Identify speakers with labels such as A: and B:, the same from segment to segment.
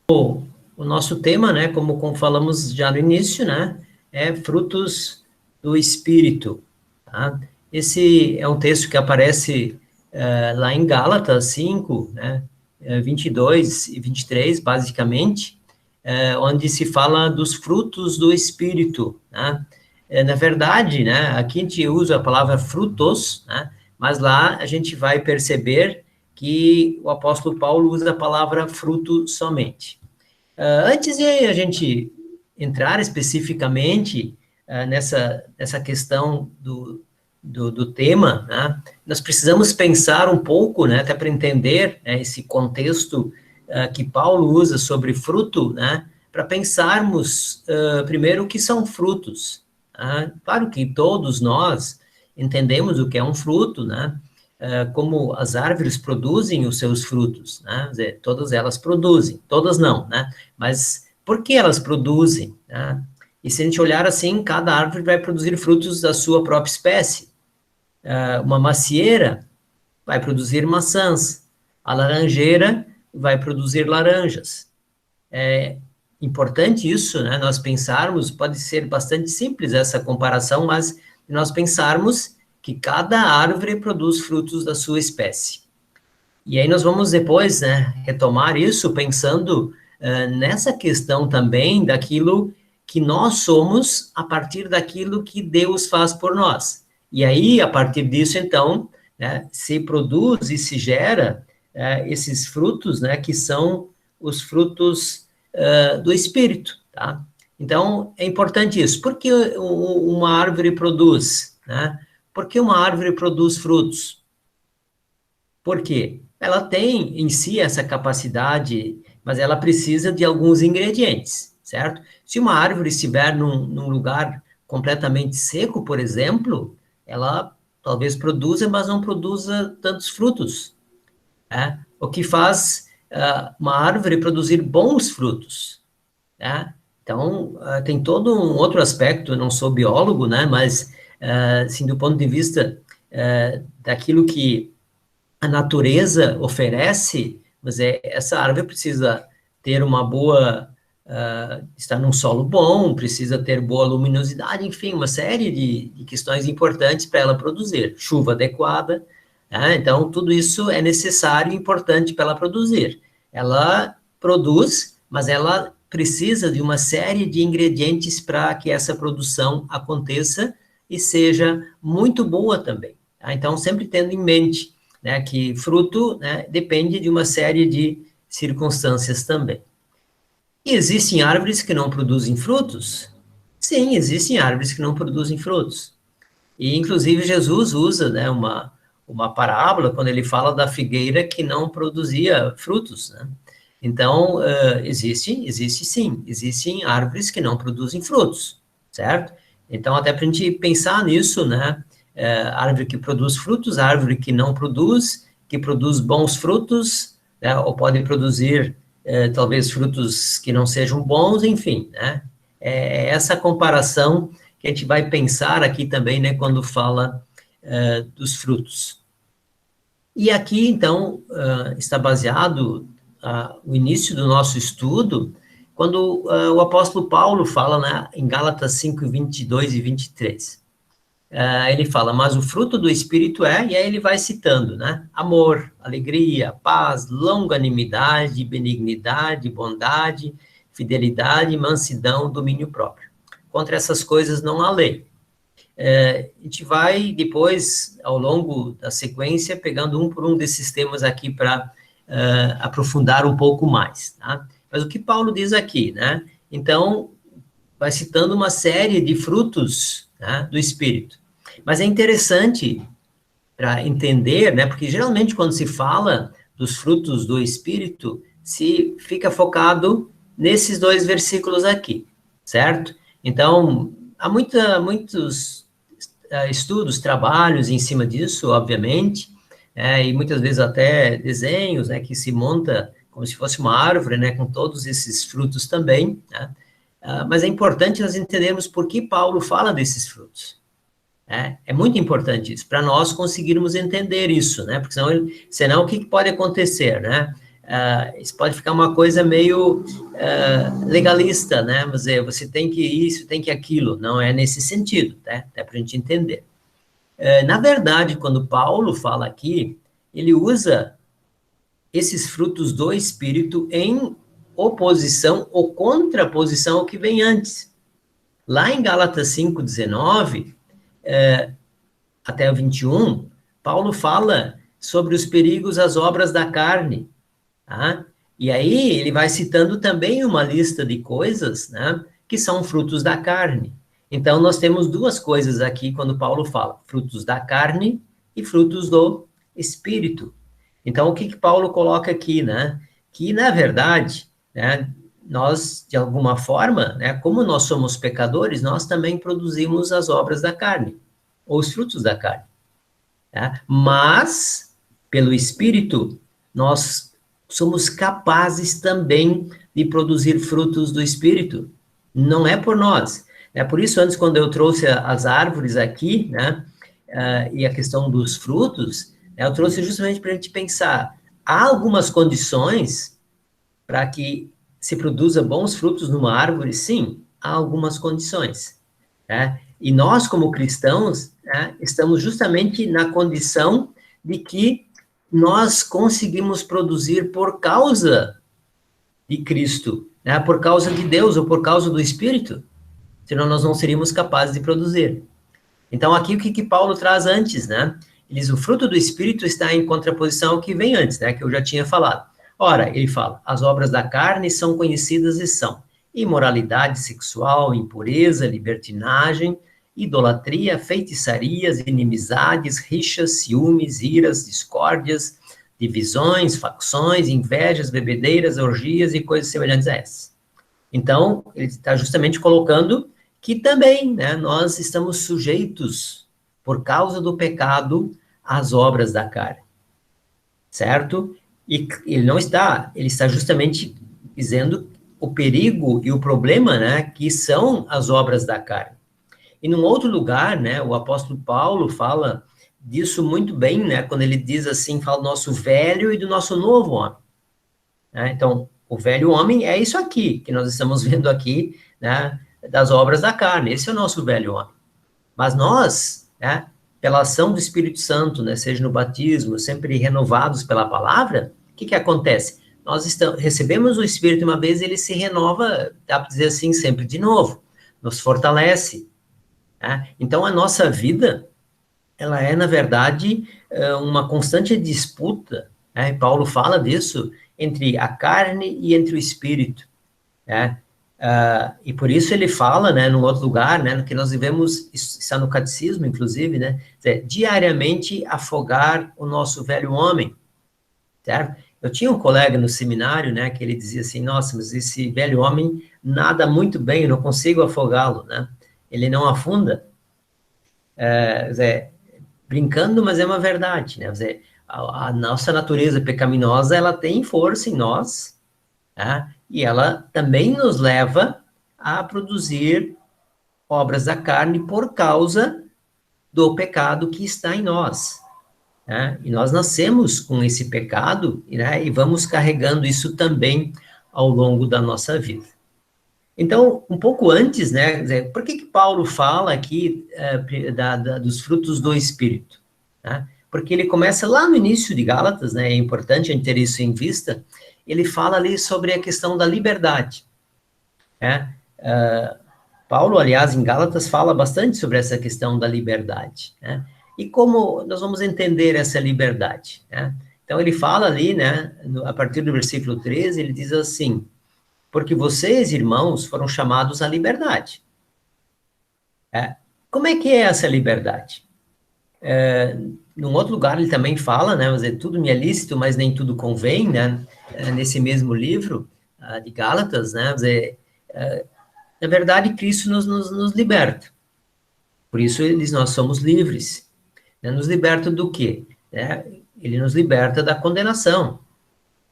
A: O nosso tema, né, como falamos já no início, né, é frutos do Espírito, tá? Esse é um texto que aparece lá em Gálatas 5, né, 22 e 23, basicamente, onde se fala dos frutos do Espírito, né? Na verdade, né, aqui a gente usa a palavra frutos, né, mas lá a gente vai perceber que o apóstolo Paulo usa a palavra fruto somente. Antes de a gente entrar especificamente nessa questão do tema, né, nós precisamos pensar um pouco, né, até para entender, né, esse contexto que Paulo usa sobre fruto, né, para pensarmos primeiro o que são frutos. Claro que todos nós entendemos o que é um fruto, né, como as árvores produzem os seus frutos, né? Quer dizer, todas elas produzem, todas não, né? Mas por que elas produzem, né? E se a gente olhar assim, cada árvore vai produzir frutos da sua própria espécie. Uma macieira vai produzir maçãs, a laranjeira vai produzir laranjas. É importante isso, né? Nós pensarmos, pode ser bastante simples essa comparação, mas nós pensarmos que cada árvore produz frutos da sua espécie. E aí nós vamos depois, né, retomar isso pensando nessa questão também daquilo que nós somos a partir daquilo que Deus faz por nós. E aí, a partir disso, então, né, se produz e se gera esses frutos, né, que são os frutos do Espírito, tá? Então, é importante isso. Por que uma árvore produz, né? Por que uma árvore produz frutos? Por quê? Ela tem em si essa capacidade, mas ela precisa de alguns ingredientes, certo? Se uma árvore estiver num lugar completamente seco, por exemplo, ela talvez produza, mas não produza tantos frutos, né? O que faz uma árvore produzir bons frutos, né? Então, tem todo um outro aspecto, eu não sou biólogo, né, mas, assim, do ponto de vista daquilo que a natureza oferece, mas essa árvore precisa ter uma boa, estar num solo bom, precisa ter boa luminosidade, enfim, uma série de questões importantes para ela produzir, chuva adequada, né? Então, tudo isso é necessário e importante para ela produzir. Ela produz, mas ela precisa de uma série de ingredientes para que essa produção aconteça e seja muito boa também, tá? Então, sempre tendo em mente, né, que fruto, né, depende de uma série de circunstâncias também. E existem árvores que não produzem frutos? Sim, existem árvores que não produzem frutos. E, inclusive, Jesus usa, né, uma parábola quando ele fala da figueira que não produzia frutos, né? Então, existe sim, existem árvores que não produzem frutos, certo? Então, até para a gente pensar nisso, né? Árvore que produz frutos, árvore que não produz, que produz bons frutos, né? Ou pode produzir, talvez, frutos que não sejam bons, enfim, né? É essa comparação que a gente vai pensar aqui também, né, quando fala dos frutos. E aqui, então, está baseado o início do nosso estudo, quando o apóstolo Paulo fala, né, em Gálatas 5, 22 e 23. Ele fala, mas o fruto do Espírito e aí ele vai citando, né, amor, alegria, paz, longanimidade, benignidade, bondade, fidelidade, mansidão, domínio próprio. Contra essas coisas não há lei. A gente vai depois, ao longo da sequência, pegando um por um desses temas aqui para aprofundar um pouco mais, tá? Mas o que Paulo diz aqui, né? Então, vai citando uma série de frutos, né, do Espírito. Mas é interessante para entender, né? Porque geralmente quando se fala dos frutos do Espírito, se fica focado nesses dois versículos aqui, certo? Então, há muitos estudos, trabalhos em cima disso, obviamente, e muitas vezes até desenhos, né, que se monta como se fosse uma árvore, né, com todos esses frutos também, né? Mas é importante nós entendermos por que Paulo fala desses frutos. É muito importante isso, para nós conseguirmos entender isso, né? Porque senão o que pode acontecer, né? isso pode ficar uma coisa meio legalista, né? Você tem que isso, tem que aquilo. Não é nesse sentido, né? Até para a gente entender. Na verdade, quando Paulo fala aqui, ele usa esses frutos do Espírito em oposição ou contraposição ao que vem antes. Lá em Gálatas 5:19 até o 21, Paulo fala sobre os perigos às obras da carne. Tá? E aí ele vai citando também uma lista de coisas, né, que são frutos da carne. Então nós temos duas coisas aqui quando Paulo fala, frutos da carne e frutos do Espírito. Então o que Paulo coloca aqui, né? Que na verdade, né, nós de alguma forma, né, como nós somos pecadores, nós também produzimos as obras da carne, ou os frutos da carne. Tá? Mas pelo Espírito nós somos capazes também de produzir frutos do Espírito. Não é por nós. É por isso, antes, quando eu trouxe as árvores aqui, né, e a questão dos frutos, eu trouxe justamente para a gente pensar, há algumas condições para que se produza bons frutos numa árvore? Sim, há algumas condições. Né? E nós, como cristãos, né, estamos justamente na condição de que nós conseguimos produzir por causa de Cristo, né? Por causa de Deus ou por causa do Espírito, senão nós não seríamos capazes de produzir. Então, aqui o que Paulo traz antes, né? Ele diz, o fruto do Espírito está em contraposição ao que vem antes, né? Que eu já tinha falado. Ora, ele fala, as obras da carne são conhecidas e são imoralidade sexual, impureza, libertinagem, idolatria, feitiçarias, inimizades, rixas, ciúmes, iras, discórdias, divisões, facções, invejas, bebedeiras, orgias e coisas semelhantes a essas. Então, ele está justamente colocando que também, né, nós estamos sujeitos, por causa do pecado, às obras da carne, certo? E ele está justamente dizendo o perigo e o problema, né, que são as obras da carne. E num outro lugar, né, o apóstolo Paulo fala disso muito bem, né, quando ele diz assim, fala do nosso velho e do nosso novo homem. Né? Então, o velho homem é isso aqui, que nós estamos vendo aqui, né, das obras da carne, esse é o nosso velho homem. Mas nós, né, pela ação do Espírito Santo, né, seja no batismo, sempre renovados pela palavra, o que acontece? Nós recebemos o Espírito uma vez, ele se renova, dá para dizer assim, sempre de novo, nos fortalece. Né? Então, a nossa vida, ela é, na verdade, uma constante disputa, né? Paulo fala disso, entre a carne e entre o Espírito. Né? E por isso ele fala, né, num outro lugar, né, que nós devemos, isso está no catecismo, inclusive, né, diariamente afogar o nosso velho homem, certo? Eu tinha um colega no seminário, né, que ele dizia assim, nossa, mas esse velho homem nada muito bem, eu não consigo afogá-lo, né, ele não afunda, brincando, mas é uma verdade, né, a nossa natureza pecaminosa, ela tem força em nós, tá? E ela também nos leva a produzir obras da carne por causa do pecado que está em nós. Né? E nós nascemos com esse pecado, né? E vamos carregando isso também ao longo da nossa vida. Então, um pouco antes, né, por que Paulo fala aqui dos frutos do Espírito? Né? Porque ele começa lá no início de Gálatas, né, é importante a gente ter isso em vista, ele fala ali sobre a questão da liberdade. Né? Paulo, aliás, em Gálatas, fala bastante sobre essa questão da liberdade. Né? E como nós vamos entender essa liberdade? Né? Então, ele fala ali, né, a partir do versículo 13, ele diz assim, porque vocês, irmãos, foram chamados à liberdade. Como é que é essa liberdade? Num outro lugar ele também fala, né, mas tudo me é lícito, mas nem tudo convém, né, nesse mesmo livro de Gálatas, né, na verdade Cristo nos liberta, por isso ele diz, nós somos livres, né, nos liberta do quê? Ele nos liberta da condenação,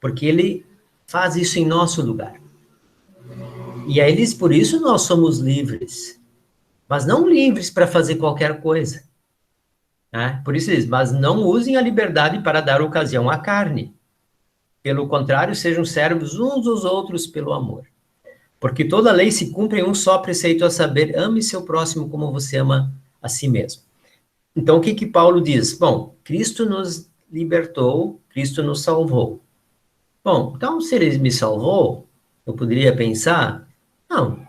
A: porque ele faz isso em nosso lugar, e aí ele diz, por isso nós somos livres, mas não livres para fazer qualquer coisa. Por isso diz, mas não usem a liberdade para dar ocasião à carne. Pelo contrário, sejam servos uns dos outros pelo amor. Porque toda lei se cumpre em um só preceito, a saber, ame seu próximo como você ama a si mesmo. Então, o que que Paulo diz? Bom, Cristo nos libertou, Cristo nos salvou. Bom, então, se ele me salvou, eu poderia pensar, não,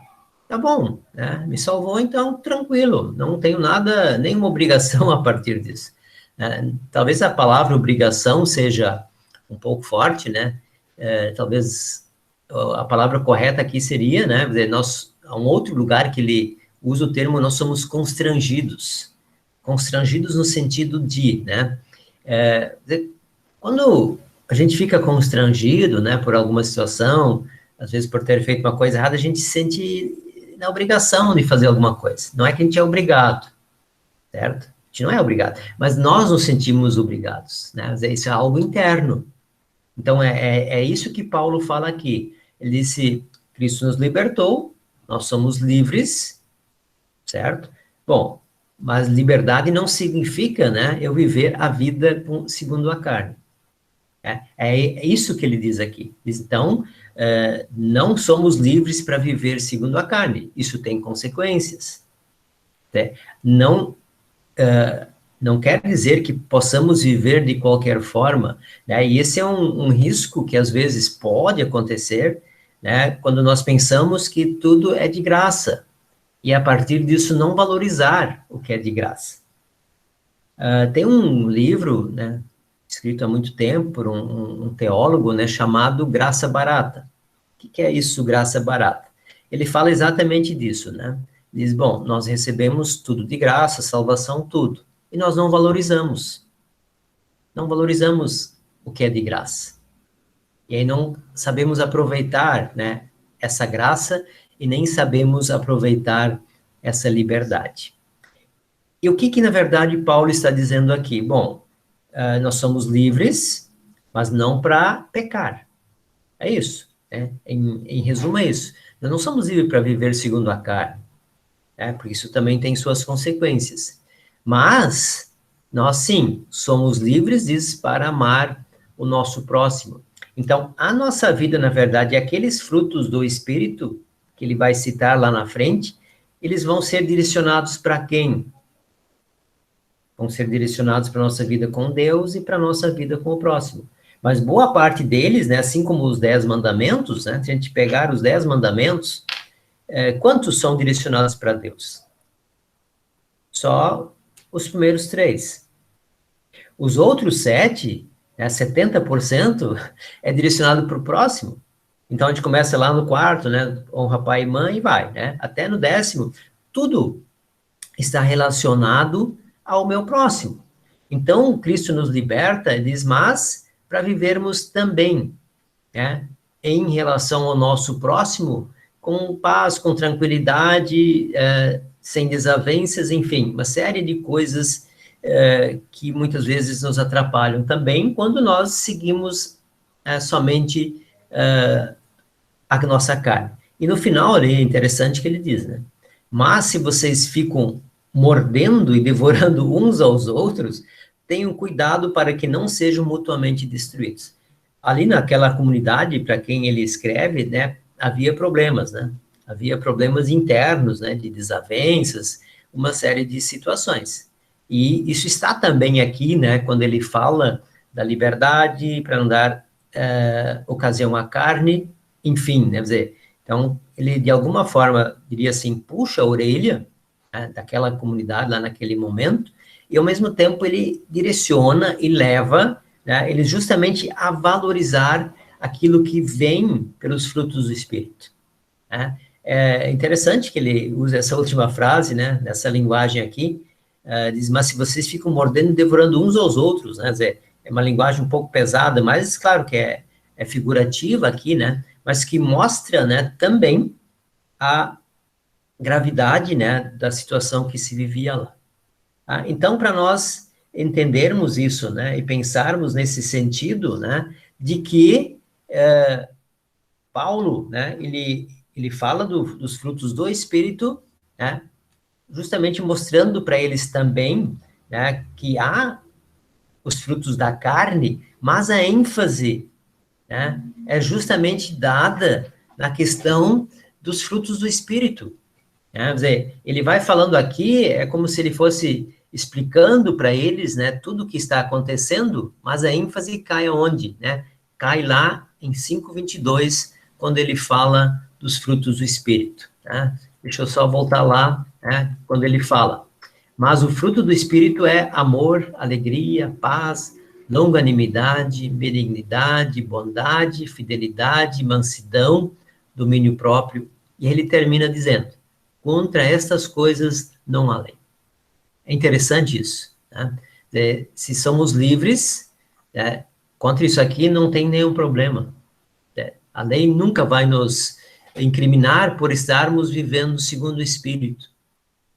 A: tá bom, né? Me salvou, então, tranquilo, não tenho nada, nenhuma obrigação a partir disso. Talvez a palavra obrigação seja um pouco forte, né? Talvez a palavra correta aqui seria, né? Nós, há um outro lugar que ele usa o termo, nós somos constrangidos. Constrangidos no sentido de, né? Quando a gente fica constrangido, né, por alguma situação, às vezes por ter feito uma coisa errada, a gente se sente na obrigação de fazer alguma coisa. Não é que a gente é obrigado, certo? A gente não é obrigado, mas nós nos sentimos obrigados, né? Isso é algo interno. Então, é isso que Paulo fala aqui. Ele disse, Cristo nos libertou, nós somos livres, certo? Bom, mas liberdade não significa, né, eu viver a vida segundo a carne. É isso que ele diz aqui. Então, não somos livres para viver segundo a carne. Isso tem consequências. Né? Não quer dizer que possamos viver de qualquer forma, né? E esse é um risco que às vezes pode acontecer, né? Quando nós pensamos que tudo é de graça, e a partir disso não valorizar o que é de graça. Tem um livro, né, escrito há muito tempo por um teólogo, né, chamado Graça Barata. O que é isso, graça barata? Ele fala exatamente disso, né? Diz, bom, nós recebemos tudo de graça, salvação, tudo. E nós não valorizamos. Não valorizamos o que é de graça. E aí não sabemos aproveitar, né, essa graça e nem sabemos aproveitar essa liberdade. E o que na verdade, Paulo está dizendo aqui? Bom, nós somos livres, mas não para pecar. É isso. Né? Em resumo, é isso. Nós não somos livres para viver segundo a carne, né? Porque isso também tem suas consequências. Mas, nós sim, somos livres, diz, para amar o nosso próximo. Então, a nossa vida, na verdade, aqueles frutos do Espírito, que ele vai citar lá na frente, eles vão ser direcionados para quem? Vão ser direcionados para a nossa vida com Deus e para a nossa vida com o próximo. Mas boa parte deles, né, assim como os 10 mandamentos, né, se a gente pegar os 10 mandamentos, quantos são direcionados para Deus? Só os primeiros 3. Os outros 7, né, 70%, é direcionado para o próximo. Então, a gente começa lá no quarto, né, honra pai e mãe e vai, né, até no 10º, tudo está relacionado ao meu próximo. Então, Cristo nos liberta, diz, mas para vivermos também, né, em relação ao nosso próximo, com paz, com tranquilidade, sem desavenças, enfim, uma série de coisas que muitas vezes nos atrapalham também quando nós seguimos somente a nossa carne. E no final, é interessante que ele diz, né? Mas se vocês ficam mordendo e devorando uns aos outros, tenham cuidado para que não sejam mutuamente destruídos. Ali naquela comunidade, para quem ele escreve, né, havia problemas, né? Havia problemas internos, né, de desavenças, uma série de situações. E isso está também aqui, né, quando ele fala da liberdade para não dar ocasião à carne, enfim, né, dizer, então, ele de alguma forma, diria assim, puxa a orelha, né, daquela comunidade lá naquele momento, e ao mesmo tempo ele direciona e leva, né, ele justamente a valorizar aquilo que vem pelos frutos do Espírito. Né? É interessante que ele usa essa última frase, né, nessa linguagem aqui, diz, mas se vocês ficam mordendo e devorando uns aos outros, né, dizer, é uma linguagem um pouco pesada, mas claro que é figurativa aqui, né, mas que mostra, né, também a gravidade, né, da situação que se vivia lá. Então, para nós entendermos isso, né, e pensarmos nesse sentido, né, de que Paulo, né, ele fala dos frutos do Espírito, né, justamente mostrando para eles também, né, que há os frutos da carne, mas a ênfase né, é justamente dada na questão dos frutos do Espírito. Quer dizer, ele vai falando aqui, é como se ele fosse explicando para eles, né, tudo o que está acontecendo, mas a ênfase cai aonde, né? Cai lá em 5:22, quando ele fala dos frutos do Espírito, né? Deixa eu só voltar lá, né, quando ele fala. Mas o fruto do Espírito é amor, alegria, paz, longanimidade, benignidade, bondade, fidelidade, mansidão, domínio próprio. E ele termina dizendo: contra estas coisas não há lei. É interessante isso, né? Se somos livres, né, contra isso aqui não tem nenhum problema. A lei nunca vai nos incriminar por estarmos vivendo segundo o Espírito,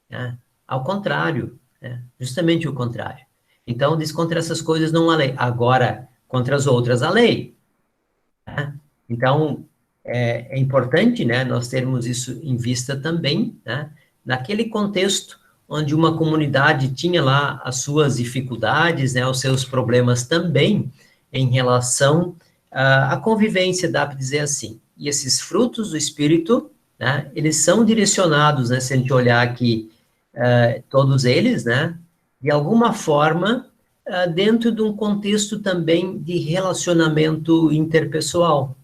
A: né? Ao contrário, né? Justamente o contrário. Então, diz, contra essas coisas não há lei. Agora, contra as outras há lei, né? Então, é importante, né, nós termos isso em vista também, né, naquele contexto onde uma comunidade tinha lá as suas dificuldades, né, os seus problemas também em relação à convivência, dá para dizer assim. E esses frutos do Espírito, né, eles são direcionados, né, se a gente olhar aqui, todos eles, né, de alguma forma, dentro de um contexto também de relacionamento interpessoal,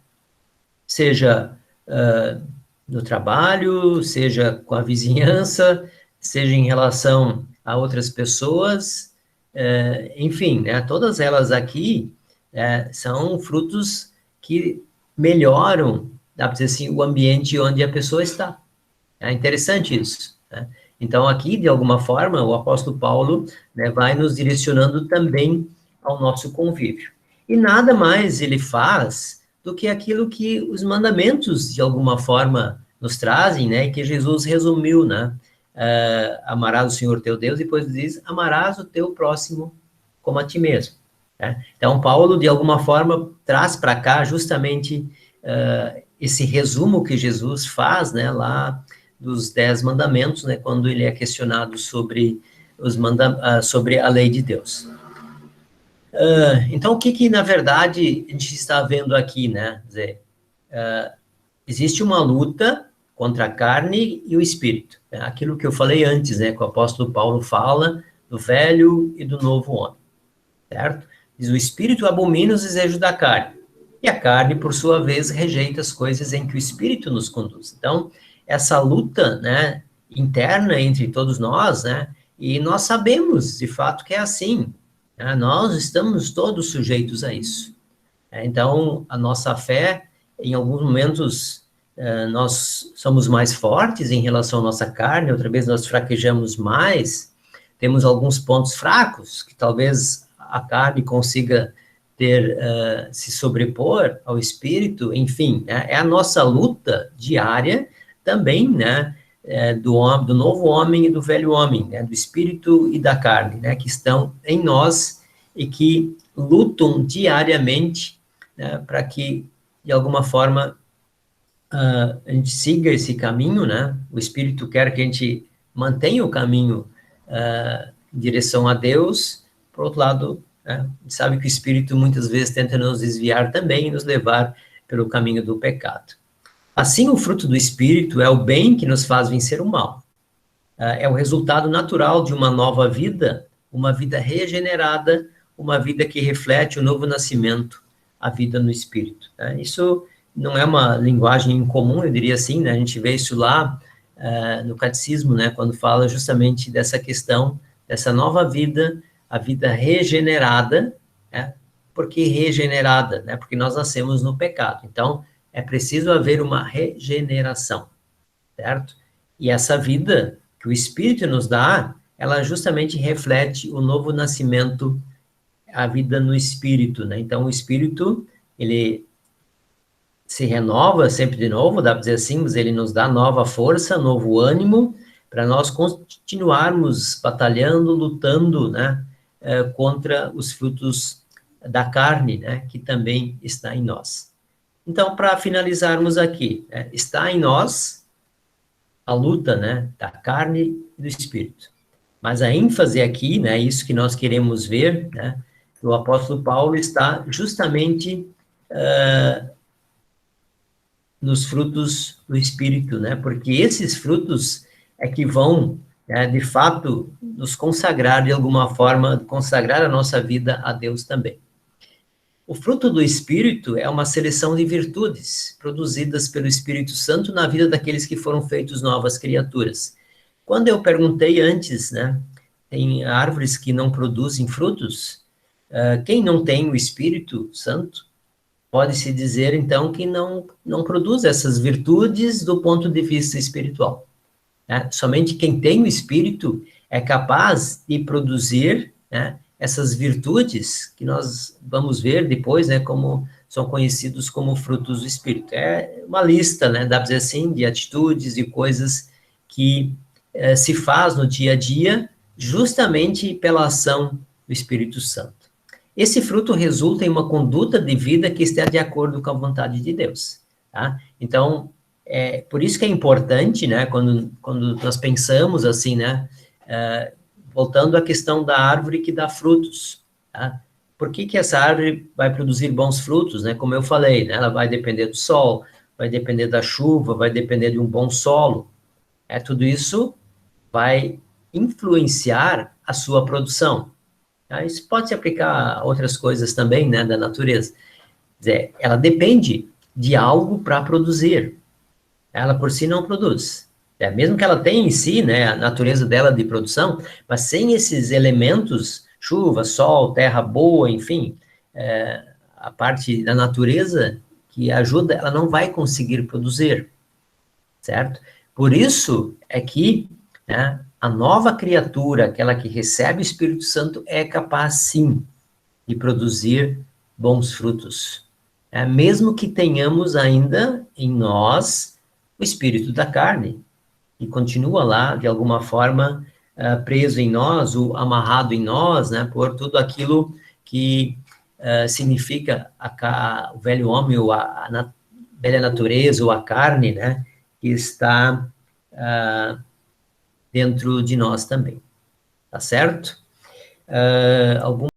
A: seja no trabalho, seja com a vizinhança, seja em relação a outras pessoas, enfim, né, todas elas aqui são frutos que melhoram, dá para dizer assim, o ambiente onde a pessoa está. É interessante isso, né? Então, aqui, de alguma forma, o apóstolo Paulo, né, vai nos direcionando também ao nosso convívio. E nada mais ele faz do que aquilo que os mandamentos, de alguma forma, nos trazem, né, que Jesus resumiu, né? Amarás o Senhor teu Deus, e depois diz, amarás o teu próximo como a ti mesmo, né? Então, Paulo, de alguma forma, traz para cá justamente esse resumo que Jesus faz, né, lá dos 10 mandamentos, né, quando ele é questionado sobre sobre a lei de Deus. Então, o que na verdade, a gente está vendo aqui, né? Quer dizer, existe uma luta contra a carne e o espírito. Né? Aquilo que eu falei antes, né, que o apóstolo Paulo fala do velho e do novo homem, certo? Diz, o espírito abomina os desejos da carne, e a carne, por sua vez, rejeita as coisas em que o espírito nos conduz. Então, essa luta, né, interna entre todos nós, né, e nós sabemos, de fato, que é assim, né, nós estamos todos sujeitos a isso. Então, a nossa fé, em alguns momentos, nós somos mais fortes em relação à nossa carne, outra vez nós fraquejamos mais, temos alguns pontos fracos, que talvez a carne consiga se sobrepor ao espírito, enfim, né, é a nossa luta diária também, né, do novo homem e do velho homem, né, do espírito e da carne, né, que estão em nós e que lutam diariamente, né, para que, de alguma forma, a gente siga esse caminho, né, o espírito quer que a gente mantenha o caminho em direção a Deus. Por outro lado, né, a gente sabe que o espírito muitas vezes tenta nos desviar também e nos levar pelo caminho do pecado. Assim, o fruto do espírito é o bem que nos faz vencer o mal. É o resultado natural de uma nova vida, uma vida regenerada, uma vida que reflete o novo nascimento, a vida no espírito. Né? Isso não é uma linguagem incomum, eu diria assim, né? A gente vê isso lá no catecismo, né? Quando fala justamente dessa questão, dessa nova vida, a vida regenerada, né? Por que regenerada? Né? Porque nós nascemos no pecado. Então, é preciso haver uma regeneração, certo? E essa vida que o Espírito nos dá, ela justamente reflete o novo nascimento, a vida no Espírito, né? Então, o Espírito, ele se renova sempre de novo, dá para dizer assim, mas ele nos dá nova força, novo ânimo, para nós continuarmos batalhando, lutando, né, contra os frutos da carne, né, que também está em nós. Então, para finalizarmos aqui, está em nós a luta, né, da carne e do espírito. Mas a ênfase aqui, né, isso que nós queremos ver, né, o apóstolo Paulo está justamente nos frutos do Espírito, né? Porque esses frutos é que vão, né, de fato, nos consagrar de alguma forma, consagrar a nossa vida a Deus também. O fruto do Espírito é uma seleção de virtudes produzidas pelo Espírito Santo na vida daqueles que foram feitos novas criaturas. Quando eu perguntei antes, né, tem árvores que não produzem frutos, quem não tem o Espírito Santo pode-se dizer, então, que não produz essas virtudes do ponto de vista espiritual. Né? Somente quem tem o Espírito é capaz de produzir, né, essas virtudes que nós vamos ver depois, né, como são conhecidos como frutos do Espírito. É uma lista, né, dá para dizer assim, de atitudes e coisas que se faz no dia a dia justamente pela ação do Espírito Santo. Esse fruto resulta em uma conduta de vida que esteja de acordo com a vontade de Deus, tá? Então, por isso que é importante, né, quando nós pensamos assim, né, voltando à questão da árvore que dá frutos, tá? Por que essa árvore vai produzir bons frutos, né? Como eu falei, né, ela vai depender do sol, vai depender da chuva, vai depender de um bom solo. Tudo isso vai influenciar a sua produção. Isso pode se aplicar a outras coisas também, né, da natureza. Quer dizer, ela depende de algo para produzir. Ela por si não produz. Mesmo que ela tenha em si, né, a natureza dela de produção, mas sem esses elementos, chuva, sol, terra boa, enfim, a parte da natureza que ajuda, ela não vai conseguir produzir, certo? Por isso é que, né, a nova criatura, aquela que recebe o Espírito Santo, é capaz, sim, de produzir bons frutos. Mesmo que tenhamos ainda em nós o espírito da carne, que continua lá, de alguma forma, preso em nós, ou amarrado em nós, né, por tudo aquilo que significa o velho homem, ou a velha natureza, ou a carne, né, que está dentro de nós também. Tá certo? Algum